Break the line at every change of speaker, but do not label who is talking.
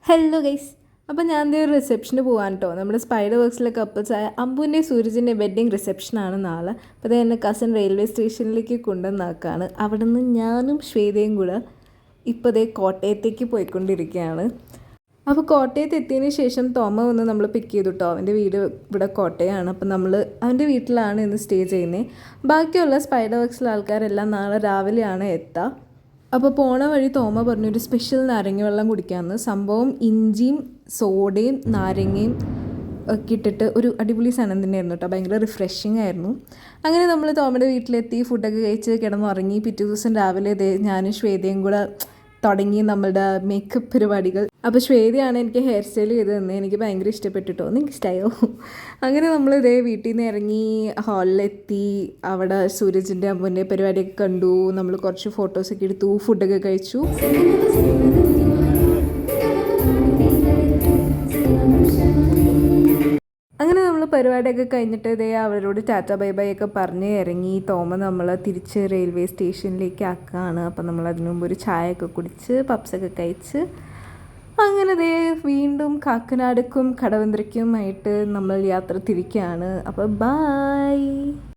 Hello guys. അപ്പോൾ ഞാൻ ഒരു റിസപ്ഷന് പോകാൻ കേട്ടോ. നമ്മുടെ സ്പൈഡർ വർക്സിലെ കപ്പിൾസായ അമ്പുവിൻ്റെ സൂരജിൻ്റെ വെഡ്ഡിങ് റിസപ്ഷനാണ് നാളെ. അപ്പോൾ അത് എൻ്റെ കസിൻ റെയിൽവേ സ്റ്റേഷനിലേക്ക് കൊണ്ടുവന്നാക്കാണ്. അവിടെ നിന്ന് ഞാനും ശ്വേതയും കൂടെ ഇപ്പോൾ അതേ കോട്ടയത്തേക്ക് പോയിക്കൊണ്ടിരിക്കുകയാണ്. അപ്പോൾ കോട്ടയത്ത് എത്തിയതിന് ശേഷം തോമ വന്ന് നമ്മൾ പിക്ക് ചെയ്തു കേട്ടോ. അവൻ്റെ വീട് ഇവിടെ കോട്ടയമാണ്. അപ്പോൾ നമ്മൾ അവൻ്റെ വീട്ടിലാണ് ഇന്ന് സ്റ്റേ ചെയ്യുന്നത്. ബാക്കിയുള്ള സ്പൈഡർ വർക്സിലെ ആൾക്കാരെല്ലാം നാളെ രാവിലെയാണ് എത്തുക. അപ്പോൾ പോണ വഴി തോമ പറഞ്ഞൊരു സ്പെഷ്യൽ നാരങ്ങ വെള്ളം കുടിക്കാമെന്ന്. സംഭവം ഇഞ്ചിയും സോഡയും നാരങ്ങയും ഒക്കെ ഇട്ടിട്ട് ഒരു അടിപൊളി സാധനം തന്നെയായിരുന്നു കേട്ടോ. ഭയങ്കര റിഫ്രഷിങ് ആയിരുന്നു. അങ്ങനെ നമ്മൾ തോമയുടെ വീട്ടിലെത്തി ഫുഡൊക്കെ കഴിച്ച് കിടന്നുറങ്ങി. പിറ്റേ ദിവസം രാവിലെ ഞാനും ശ്വേതയും കൂടെ തുടങ്ങി നമ്മളുടെ മേക്കപ്പ് പരിപാടികൾ. അപ്പോൾ ശ്വേതയാണ് എനിക്ക് ഹെയർ സ്റ്റൈൽ ചെയ്ത് തന്നെ. എനിക്ക് ഭയങ്കര ഇഷ്ടപ്പെട്ടിട്ടോ. നിങ്ങൾക്ക് ഇഷ്ടമായോ? അങ്ങനെ നമ്മൾ വീട്ടിൽ നിന്ന് ഇറങ്ങി ഹാളിലെത്തി. അവിടെ സൂരജിൻ്റെ അമ്മൻ്റെ പരിപാടിയൊക്കെ കണ്ടു. നമ്മൾ കുറച്ച് ഫോട്ടോസൊക്കെ എടുത്തു, ഫുഡൊക്കെ കഴിച്ചു. അങ്ങനെ നമ്മൾ പരിപാടിയൊക്കെ കഴിഞ്ഞിട്ട് അവരോട് ടാറ്റ ബൈ ബൈ ഒക്കെ പറഞ്ഞ് ഇറങ്ങി. തോമ നമ്മൾ തിരിച്ച് റെയിൽവേ സ്റ്റേഷനിലേക്ക് ആക്കുകയാണ്. അപ്പം നമ്മൾ അതിനു മുമ്പ് ഒരു ചായയൊക്കെ കുടിച്ച് പപ്സൊക്കെ കഴിച്ച് അങ്ങനെ വീണ്ടും കാക്കനാടുക്കും കടവന്ത്രയ്ക്കുമായിട്ട് നമ്മൾ യാത്ര തിരിക്കുകയാണ്. അപ്പോൾ ബൈ.